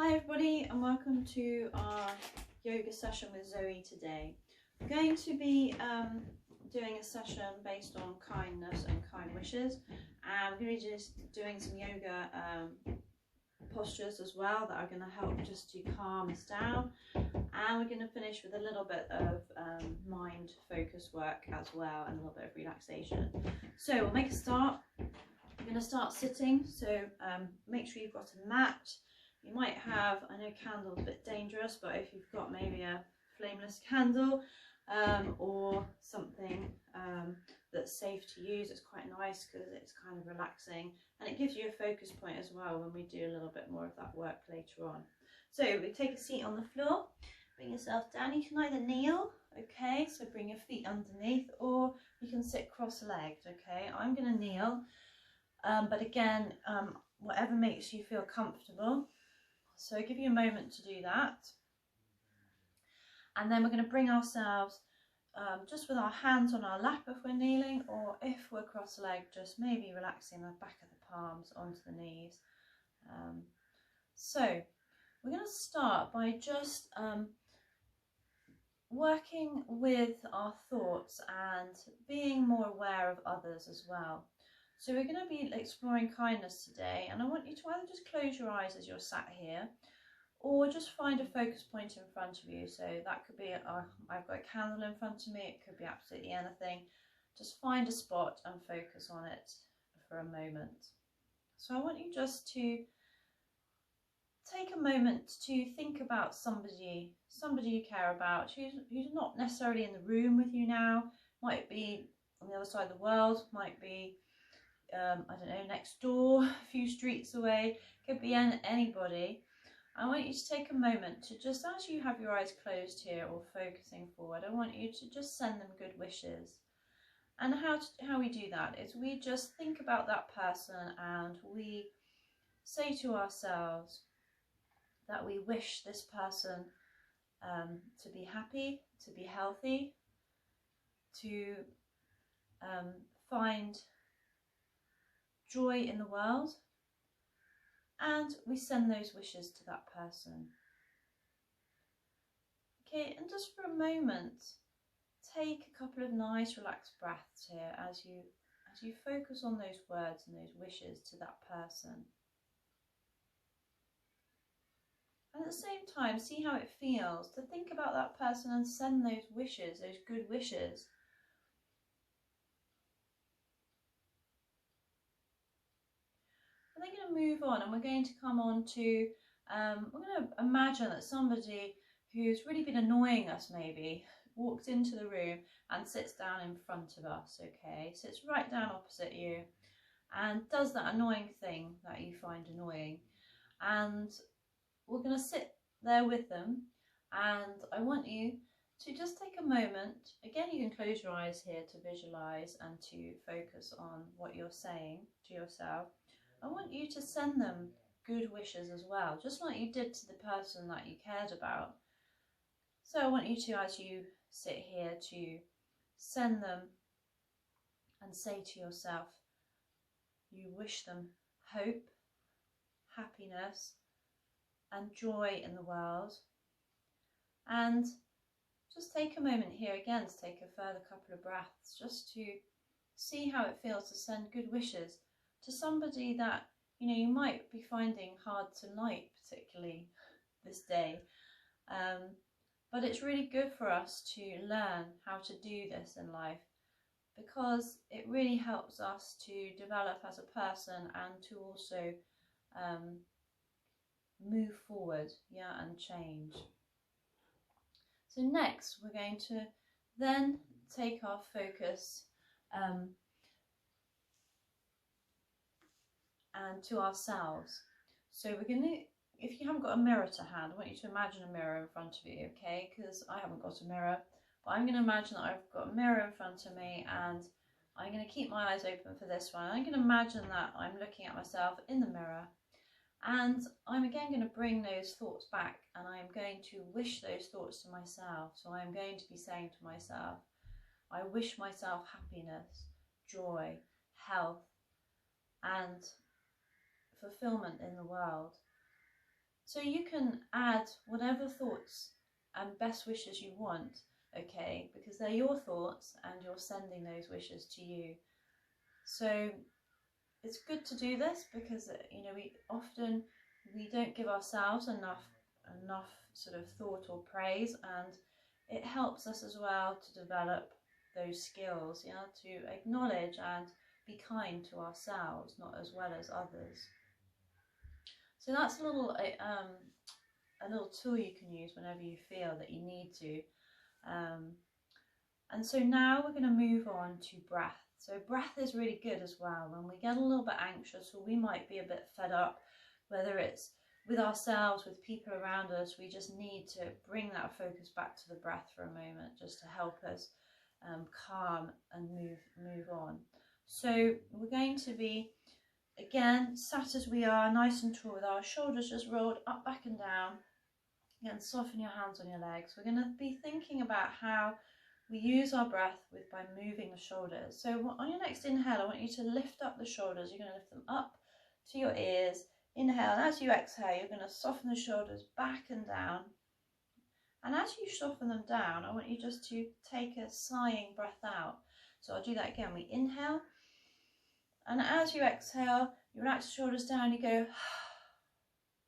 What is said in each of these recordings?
Hi everybody, and welcome to our yoga session with Zoe today. We're going to be doing a session based on kindness and kind wishes, and we're going to be just doing some yoga postures as well that are going to help just to calm us down, and we're going to finish with a little bit of mind focus work as well, and a little bit of relaxation. So we'll make a start. We're going to start sitting, so make sure you've got a mat. You might have, I know candle's a bit dangerous, but if you've got maybe a flameless candle or something that's safe to use, it's quite nice because it's kind of relaxing, and it gives you a focus point as well when we do a little bit more of that work later on. So we take a seat on the floor, bring yourself down. You can either kneel, okay, so bring your feet underneath, or you can sit cross-legged, okay. I'm going to kneel, but again, whatever makes you feel comfortable. So I'll give you a moment to do that. And then we're going to bring ourselves just with our hands on our lap if we're kneeling, or if we're cross-legged, just maybe relaxing the back of the palms onto the knees. So we're going to start by just working with our thoughts and being more aware of others as well. So we're going to be exploring kindness today, and I want you to either just close your eyes as you're sat here, or just find a focus point in front of you. So that could be, I've got a candle in front of me, it could be absolutely anything. Just find a spot and focus on it for a moment. So I want you just to take a moment to think about somebody you care about, who's not necessarily in the room with you now, might be on the other side of the world, might be I don't know, next door, a few streets away, could be anybody. I want you to take a moment to just, as you have your eyes closed here or focusing forward, I want you to just send them good wishes. And how we do that is we just think about that person and we say to ourselves that we wish this person to be happy, to be healthy, to find joy in the world, and we send those wishes to that person. Okay, and just for a moment, take a couple of nice relaxed breaths here as you focus on those words and those wishes to that person. And at the same time, see how it feels to think about that person and send those wishes, those good wishes. We're going to move on, and we're going to come on to, we're going to imagine that somebody who's really been annoying us maybe walks into the room and sits down in front of us, okay? Sits right down opposite you and does that annoying thing that you find annoying. And we're going to sit there with them, and I want you to just take a moment. Again, you can close your eyes here to visualize and to focus on what you're saying to yourself. I want you to send them good wishes as well, just like you did to the person that you cared about. So I want you to, as you sit here, to send them and say to yourself, you wish them hope, happiness and joy in the world. And just take a moment here again to take a further couple of breaths, just to see how it feels to send good wishes to somebody that, you know, you might be finding hard to like, particularly this day. But it's really good for us to learn how to do this in life, because it really helps us to develop as a person and to also move forward, yeah, and change. So next we're going to then take our focus and to ourselves. So we're going to, if you haven't got a mirror to hand, I want you to imagine a mirror in front of you, okay? Because I haven't got a mirror, but I'm going to imagine that I've got a mirror in front of me, and I'm going to keep my eyes open for this one. I'm going to imagine that I'm looking at myself in the mirror, and I'm again going to bring those thoughts back, and I'm going to wish those thoughts to myself. So I'm going to be saying to myself, I wish myself happiness, joy, health and fulfillment in the world. So you can add whatever thoughts and best wishes you want, okay, because they're your thoughts and you're sending those wishes to you. So it's good to do this because, you know, we don't give ourselves enough sort of thought or praise, and it helps us as well to develop those skills, you know, to acknowledge and be kind to ourselves, not as well as others. So that's a little tool you can use whenever you feel that you need to. And so now we're going to move on to breath. So breath is really good as well. When we get a little bit anxious, or we might be a bit fed up, whether it's with ourselves, with people around us, we just need to bring that focus back to the breath for a moment, just to help us calm and move on. So we're going to be, again, sat as we are, nice and tall, with our shoulders just rolled up, back and down. Again, soften your hands on your legs. We're going to be thinking about how we use our breath by moving the shoulders. So on your next inhale, I want you to lift up the shoulders. You're going to lift them up to your ears. Inhale, and as you exhale, you're going to soften the shoulders back and down. And as you soften them down, I want you just to take a sighing breath out. So I'll do that again. We inhale, and as you exhale, you relax the shoulders down, you go,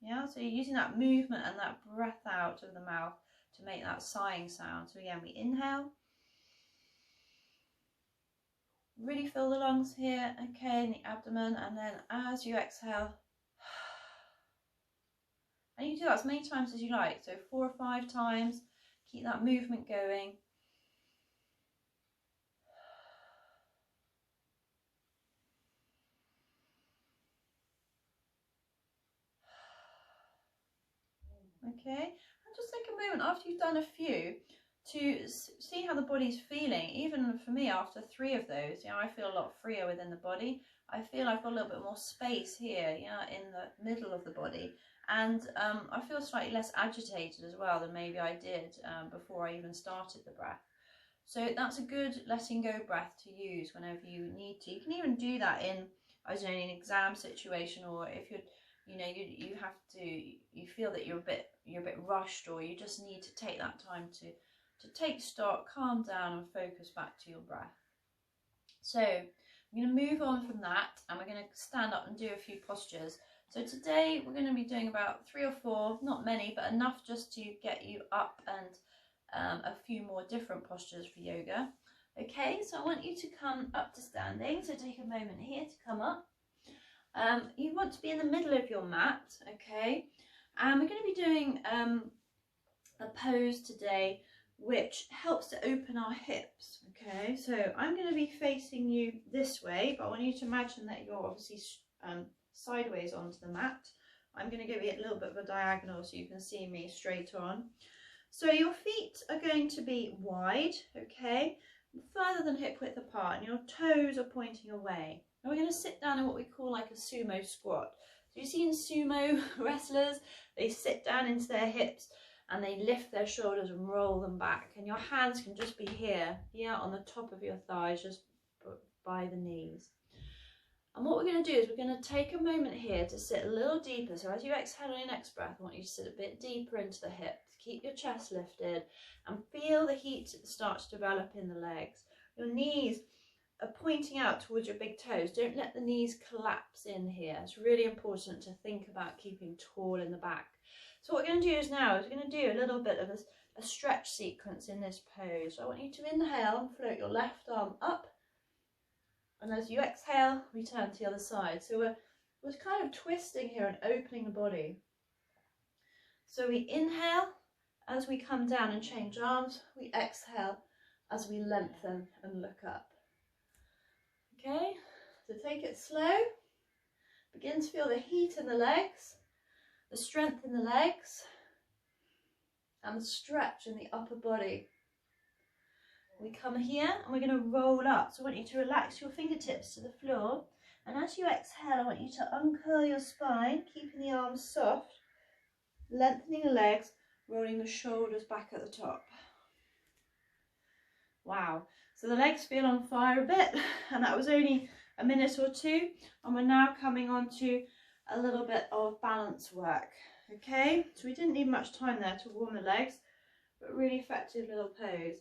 yeah, so you're using that movement and that breath out of the mouth to make that sighing sound. So again, we inhale. Really fill the lungs here, okay, in the abdomen, and then as you exhale, and you can do that as many times as you like, so 4 or 5 times, keep that movement going. Okay, and just take a moment after you've done a few to see how the body's feeling. Even for me, after 3 of those, you know, I feel a lot freer within the body. I feel I've got a little bit more space here, yeah, in the middle of the body, and I feel slightly less agitated as well than maybe I did before I even started the breath. So that's a good letting go breath to use whenever you need to. You can even do that in, I don't know, in an exam situation, or if you're, you know, you have to, you feel that you're a bit rushed, or you just need to take that time to take stock, calm down, and focus back to your breath. So I'm going to move on from that, and we're going to stand up and do a few postures. So today we're going to be doing about 3 or 4, not many, but enough just to get you up, and a few more different postures for yoga. Okay, so I want you to come up to standing, so take a moment here to come up. You want to be in the middle of your mat, okay, and we're going to be doing a pose today which helps to open our hips. Okay, so I'm going to be facing you this way, but I want you to imagine that you're obviously sideways onto the mat. I'm going to give you a little bit of a diagonal so you can see me straight on. So your feet are going to be wide, okay, further than hip width apart, and your toes are pointing away. Now we're going to sit down in what we call like a sumo squat. So you see in sumo wrestlers, they sit down into their hips and they lift their shoulders and roll them back, and your hands can just be here, on the top of your thighs, just by the knees. And what we're going to do is we're going to take a moment here to sit a little deeper. So as you exhale on your next breath, I want you to sit a bit deeper into the hips. Keep your chest lifted and feel the heat start to develop in the legs. Your knees are pointing out towards your big toes. Don't let the knees collapse in here. It's really important to think about keeping tall in the back. So what we're going to do is now is we're going to do a little bit of a stretch sequence in this pose. So I want you to inhale and float your left arm up. And as you exhale, we turn to the other side. So we're kind of twisting here and opening the body. So we inhale as we come down and change arms. We exhale as we lengthen and look up. Okay, so take it slow. Begin to feel the heat in the legs, the strength in the legs, and the stretch in the upper body. We come here and we're going to roll up. So I want you to relax your fingertips to the floor. And as you exhale, I want you to uncurl your spine, keeping the arms soft, lengthening the legs, rolling the shoulders back at the top. Wow. So the legs feel on fire a bit, and that was only a minute or 2. And we're now coming on to a little bit of balance work. Okay, so we didn't need much time there to warm the legs, but really effective little pose.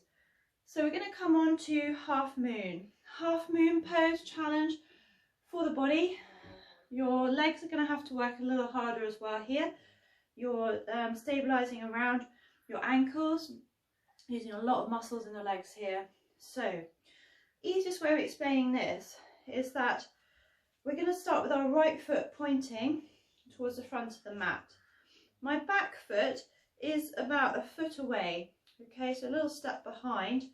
So we're going to come on to half moon. Half moon pose challenge for the body. Your legs are going to have to work a little harder as well here. You're stabilizing around your ankles, using a lot of muscles in the legs here. So easiest way of explaining this is that we're going to start with our right foot pointing towards the front of the mat. My back foot is about a foot away, okay, so a little step behind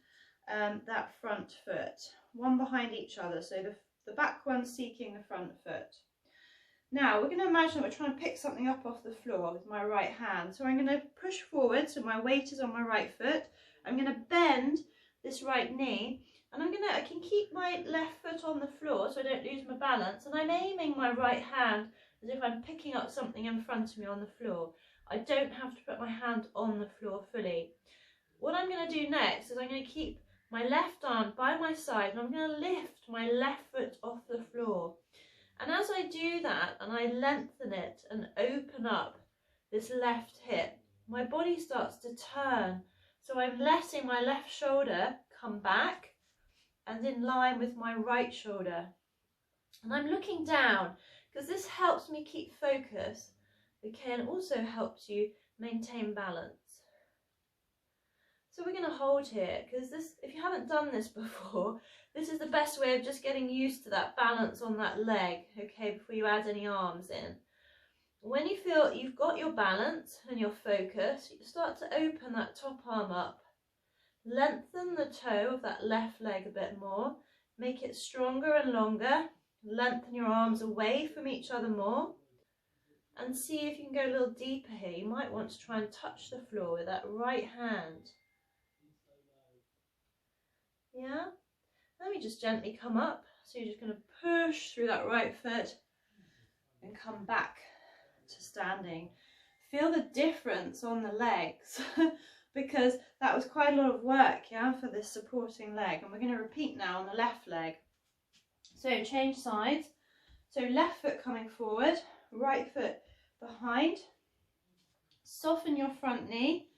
that front foot, one behind each other, so the back one's seeking the front foot. Now we're going to imagine we're trying to pick something up off the floor with my right hand, so I'm going to push forward, so my weight is on my right foot. I'm going to bend this right knee, and I can keep my left foot on the floor so I don't lose my balance, and I'm aiming my right hand as if I'm picking up something in front of me on the floor. I don't have to put my hand on the floor fully. What I'm going to do next is I'm going to keep my left arm by my side, and I'm going to lift my left foot off the floor. And as I do that and I lengthen it and open up this left hip, my body starts to turn. So I'm letting my left shoulder come back and in line with my right shoulder. And I'm looking down because this helps me keep focus, okay, and also helps you maintain balance. So we're going to hold here because this, if you haven't done this before, this is the best way of just getting used to that balance on that leg, okay, before you add any arms in. When you feel you've got your balance and your focus, you start to open that top arm up. Lengthen the toe of that left leg a bit more, make it stronger and longer, lengthen your arms away from each other more, and see if you can go a little deeper here. You might want to try and touch the floor with that right hand. Yeah? Let me just gently come up. So you're just going to push through that right foot and come back to standing. Feel the difference on the legs because that was quite a lot of work, yeah, for this supporting leg. And we're going to repeat now on the left leg. So change sides. So left foot coming forward, right foot behind. Soften your front knee.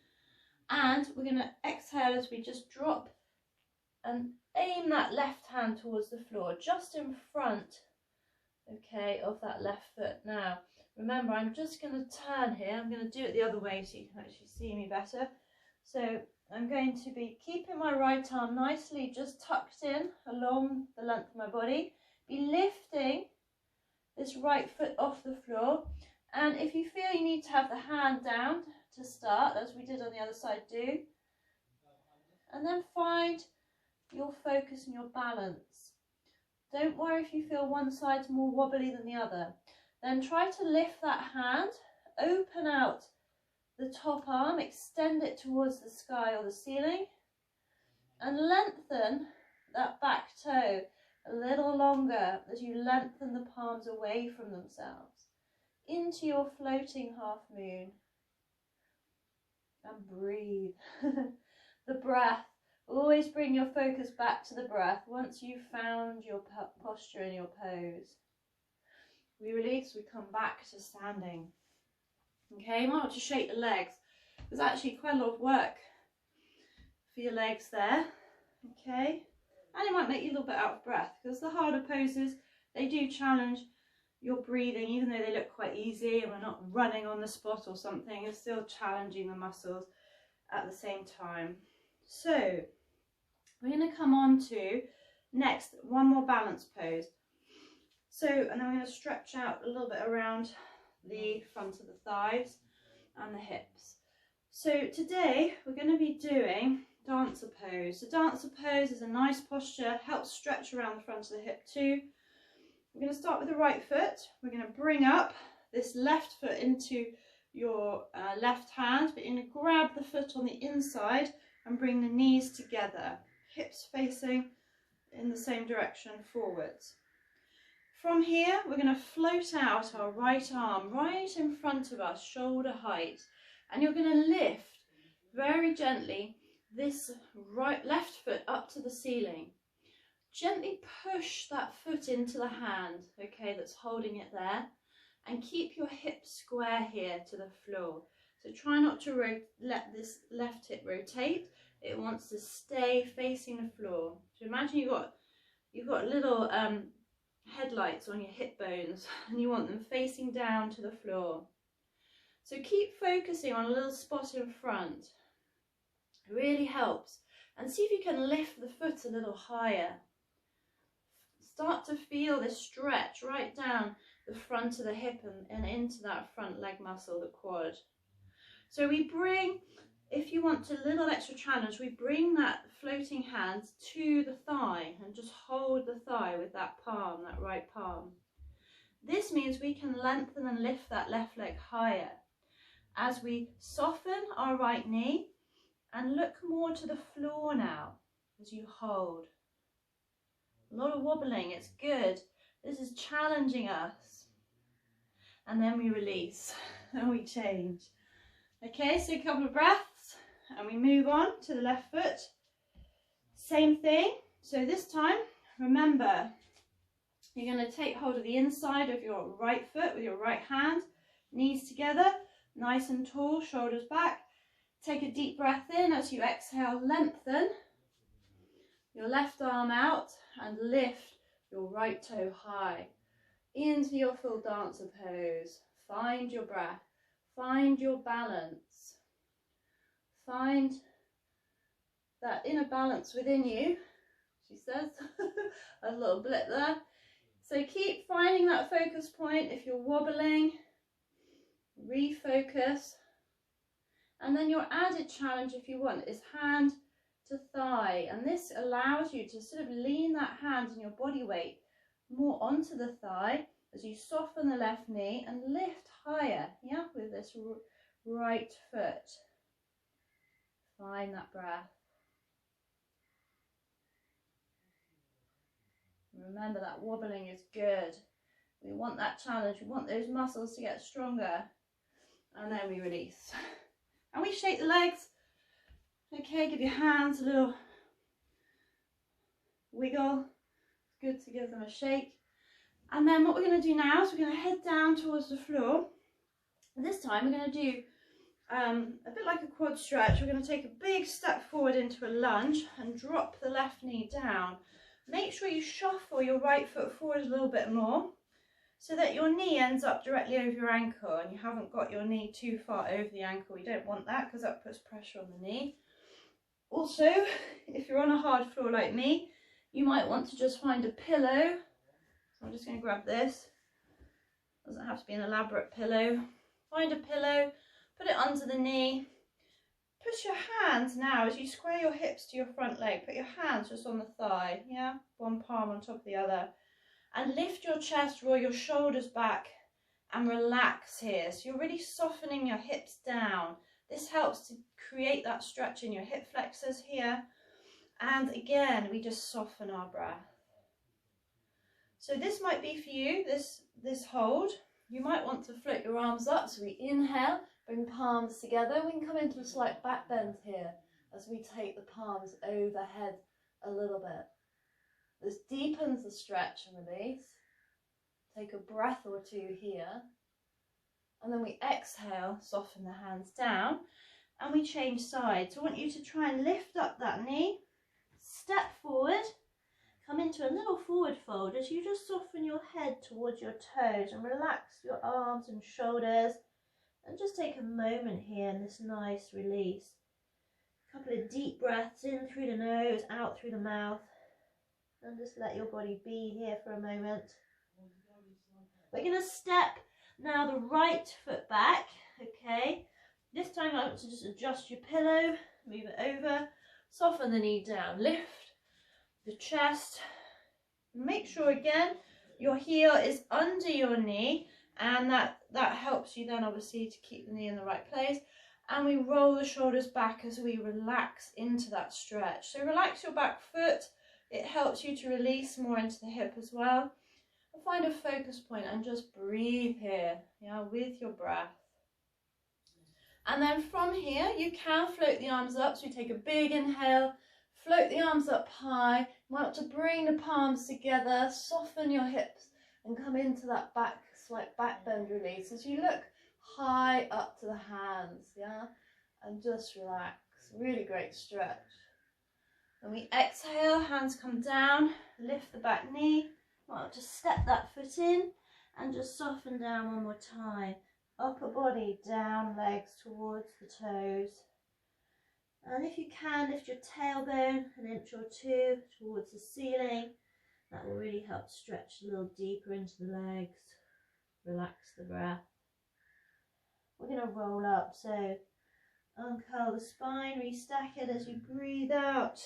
And we're going to exhale as we just drop and aim that left hand towards the floor, just in front, okay, of that left foot. Now, remember, I'm just going to turn here. I'm going to do it the other way so you can actually see me better. So I'm going to be keeping my right arm nicely just tucked in along the length of my body. Be lifting this right foot off the floor. And if you feel you need to have the hand down to start, as we did on the other side, do. And then find your focus and your balance. Don't worry if you feel one side's more wobbly than the other. Then try to lift that hand, open out the top arm, extend it towards the sky or the ceiling, and lengthen that back toe a little longer as you lengthen the palms away from themselves into your floating half moon. And breathe. The breath. Always bring your focus back to the breath once you've found your posture and your pose. We release, we come back to standing. Okay, you might want to shake the legs. There's actually quite a lot of work for your legs there. Okay, and it might make you a little bit out of breath because the harder poses, they do challenge your breathing, even though they look quite easy and we're not running on the spot or something, it's still challenging the muscles at the same time. So we're going to come on to next one more balance pose. So, and then we're going to stretch out a little bit around the front of the thighs and the hips. So today we're going to be doing dancer pose. The dancer pose is a nice posture, helps stretch around the front of the hip too. We're going to start with the right foot. We're going to bring up this left foot into your left hand, but you're going to grab the foot on the inside and bring the knees together, hips facing in the same direction forwards. From here, we're going to float out our right arm right in front of us, shoulder height, and you're going to lift very gently this left foot up to the ceiling. Gently push that foot into the hand, okay, that's holding it there, and keep your hips square here to the floor. So try not to let this left hip rotate. It wants to stay facing the floor. So imagine you've got little headlights on your hip bones and you want them facing down to the floor. So keep focusing on a little spot in front. It really helps. And see if you can lift the foot a little higher. Start to feel this stretch right down the front of the hip and into that front leg muscle, the quad. So we bring, if you want a little extra challenge, we bring that floating hand to the thigh and just hold the thigh with that palm, that right palm. This means we can lengthen and lift that left leg higher as we soften our right knee and look more to the floor now as you hold. A lot of wobbling, it's good. This is challenging us. And then we release and we change. Okay, so a couple of breaths and we move on to the left foot. Same thing. So this time, remember, you're going to take hold of the inside of your right foot with your right hand, knees together, nice and tall, shoulders back. Take a deep breath in. As you exhale, lengthen your left arm out and lift your right toe high into your full dancer pose. Find your breath. Find your balance. Find that inner balance within you, she says. A little blip there. So keep finding that focus point. If you're wobbling, refocus. And then your added challenge, if you want, is hand to thigh. And this allows you to sort of lean that hand and your body weight more onto the thigh as you soften the left knee and lift higher, yeah, with this right foot. Find that breath. Remember that wobbling is good. We want that challenge. We want those muscles to get stronger. And then we release. And we shake the legs. Okay, give your hands a little wiggle. It's good to give them a shake. And then what we're going to do now is we're going to head down towards the floor. And this time we're going to do a bit like a quad stretch. We're going to take a big step forward into a lunge and drop the left knee down. Make sure you shuffle your right foot forward a little bit more so that your knee ends up directly over your ankle and you haven't got your knee too far over the ankle. We don't want that because that puts pressure on the knee. Also, if you're on a hard floor like me, you might want to just find a pillow. So I'm just going to grab this. Doesn't have to be an elaborate pillow. Find a pillow, put it under the knee. Push your hands now as you square your hips to your front leg. Put your hands just on the thigh, yeah? One palm on top of the other. And lift your chest, roll your shoulders back and relax here. So you're really softening your hips down. This helps to create that stretch in your hip flexors here. And again, we just soften our breath. So this might be for you, this hold. You might want to float your arms up. So we inhale, bring palms together. We can come into a slight back bend here as we take the palms overhead a little bit. This deepens the stretch and release. Take a breath or two here. And then we exhale, soften the hands down, and we change sides. So I want you to try and lift up that knee, step forward, come into a little forward fold as you just soften your head towards your toes and relax your arms and shoulders. And just take a moment here in this nice release. A couple of deep breaths in through the nose, out through the mouth. And just let your body be here for a moment. We're going to step now the right foot back, okay? This time I want to just adjust your pillow, move it over, soften the knee down, lift the chest. Make sure again your heel is under your knee, and that helps you then obviously to keep the knee in the right place. And we roll the shoulders back as we relax into that stretch. So relax your back foot. It helps you to release more into the hip as well. And find a focus point and just breathe here, yeah, with your breath. And then from here, you can float the arms up. So you take a big inhale, float the arms up high. You want to bring the palms together, soften your hips and come into that back like back bend release as you look high up to the hands, yeah? And just relax, really great stretch. When we exhale, hands come down, lift the back knee. Well, just step that foot in and just soften down one more time. Upper body down, legs towards the toes. And if you can, lift your tailbone an inch or two towards the ceiling. That will really help stretch a little deeper into the legs. Relax the breath. We're going to roll up, so uncurl the spine, restack it as you breathe out.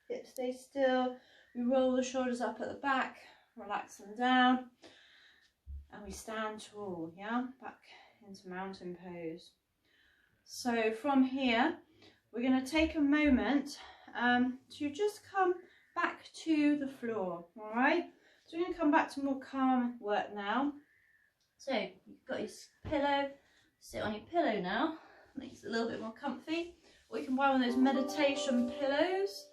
Hips stay still. We roll the shoulders up at the back, relax them down, and we stand tall, yeah? Back into mountain pose. So from here, we're going to take a moment to just come back to the floor, all right? So we're going to come back to more calm work now. So you've got your pillow, sit on your pillow now, makes it a little bit more comfy. Or you can buy one of those meditation pillows.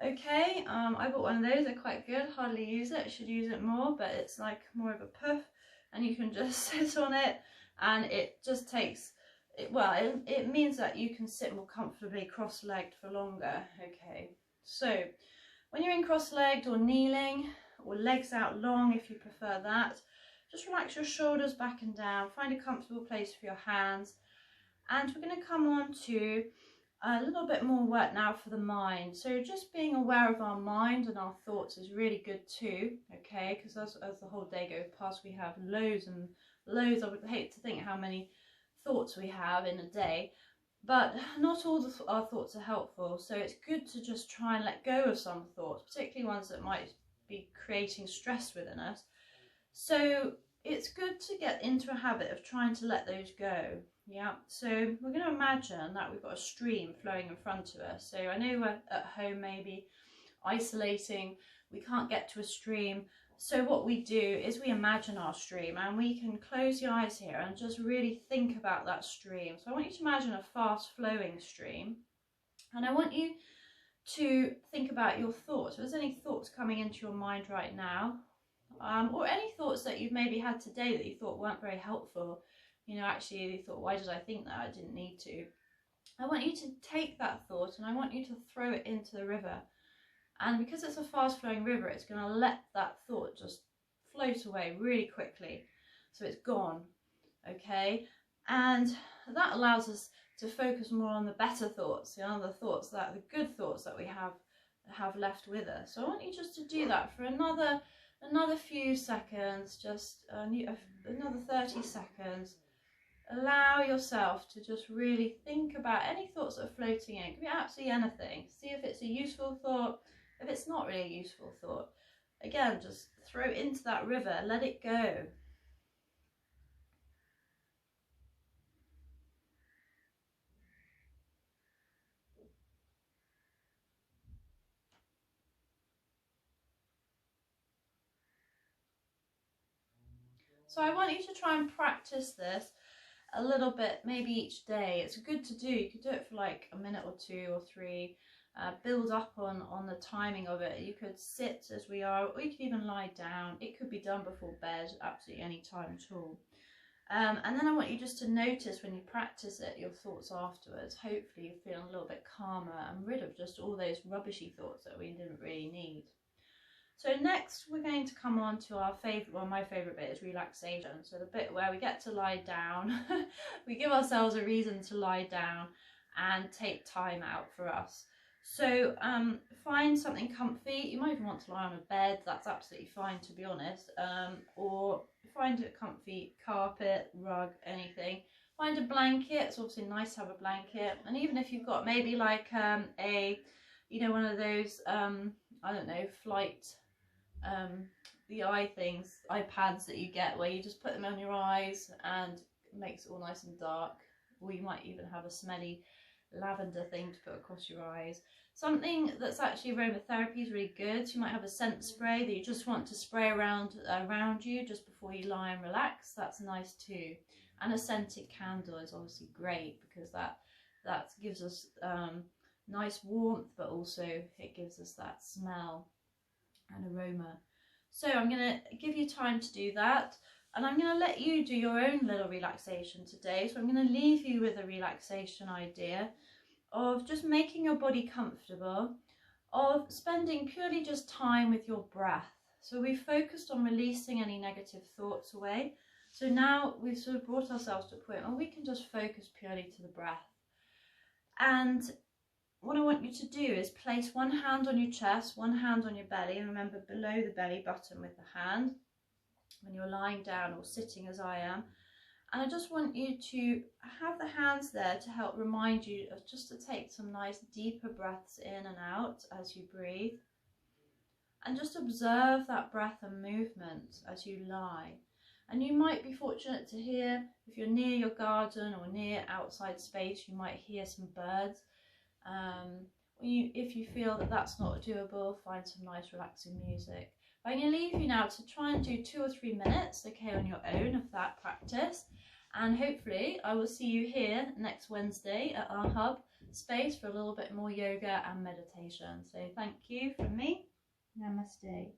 Okay, I got one of those, they're quite good, hardly use it, I should use it more, but it's like more of a puff, and you can just sit on it, and it just takes, it means that you can sit more comfortably cross-legged for longer. Okay, so when you're in cross-legged or kneeling, or legs out long if you prefer that, just relax your shoulders back and down, find a comfortable place for your hands, and we're going to come on to a little bit more work now for the mind. So just being aware of our mind and our thoughts is really good too, okay, because as the whole day goes past, we have loads and loads. I would hate to think how many thoughts we have in a day, but not all our thoughts are helpful, so it's good to just try and let go of some thoughts, particularly ones that might be creating stress within us. So it's good to get into a habit of trying to let those go. Yeah, so we're going to imagine that we've got a stream flowing in front of us. So I know we're at home maybe isolating, we can't get to a stream. So what we do is we imagine our stream, and we can close the eyes here and just really think about that stream. So I want you to imagine a fast flowing stream, and I want you to think about your thoughts. If there's any thoughts coming into your mind right now, or any thoughts that you've maybe had today that you thought weren't very helpful, you know, actually you thought, why did I think that? I didn't need to. I want you to take that thought and I want you to throw it into the river. And because it's a fast flowing river, it's going to let that thought just float away really quickly. So it's gone, okay? And that allows us to focus more on the better thoughts, the other thoughts, the good thoughts that we have left with us. So I want you just to do that for another few seconds, just another 30 seconds. Allow yourself to just really think about any thoughts that are floating in. It could be absolutely anything. See if it's a useful thought. If it's not really a useful thought, again, just throw it into that river, let it go. So I want you to try and practice this a little bit, maybe each day. It's good to do. You could do it for like a minute or 2 or 3. Build up on the timing of it. You could sit as we are, or you could even lie down. It could be done before bed, absolutely any time at all. And then I want you just to notice when you practice it, your thoughts afterwards. Hopefully you're feeling a little bit calmer and rid of just all those rubbishy thoughts that we didn't really need. So next we're going to come on to our favourite, well, my favourite bit is relaxation. So the bit where we get to lie down, we give ourselves a reason to lie down and take time out for us. So find something comfy. You might even want to lie on a bed, that's absolutely fine to be honest. Or find a comfy carpet, rug, anything. Find a blanket, it's obviously nice to have a blanket. And even if you've got maybe like one of those, I don't know, flight, the iPads that you get where you just put them on your eyes and it makes it all nice and dark. Or you might even have a smelly lavender thing to put across your eyes. Something that's actually aromatherapy is really good. So you might have a scent spray that you just want to spray around you just before you lie and relax. That's nice too. And a scented candle is obviously great because that gives us nice warmth, but also it gives us that smell and aroma. So I'm going to give you time to do that. And I'm going to let you do your own little relaxation today. So I'm going to leave you with a relaxation idea of just making your body comfortable, of spending purely just time with your breath. So we focused on releasing any negative thoughts away. So now we've sort of brought ourselves to a point where we can just focus purely to the breath. And what I want you to do is place one hand on your chest, one hand on your belly, and remember below the belly button with the hand when you're lying down or sitting as I am. And I just want you to have the hands there to help remind you of just to take some nice deeper breaths in and out as you breathe. And just observe that breath and movement as you lie. And you might be fortunate to hear, if you're near your garden or near outside space, you might hear some birds. If you feel that that's not doable, find some nice relaxing music. But I'm going to leave you now to try and do 2 or 3 minutes, okay, on your own of that practice. And hopefully I will see you here next Wednesday at our hub space for a little bit more yoga and meditation. So thank you from me. Namaste.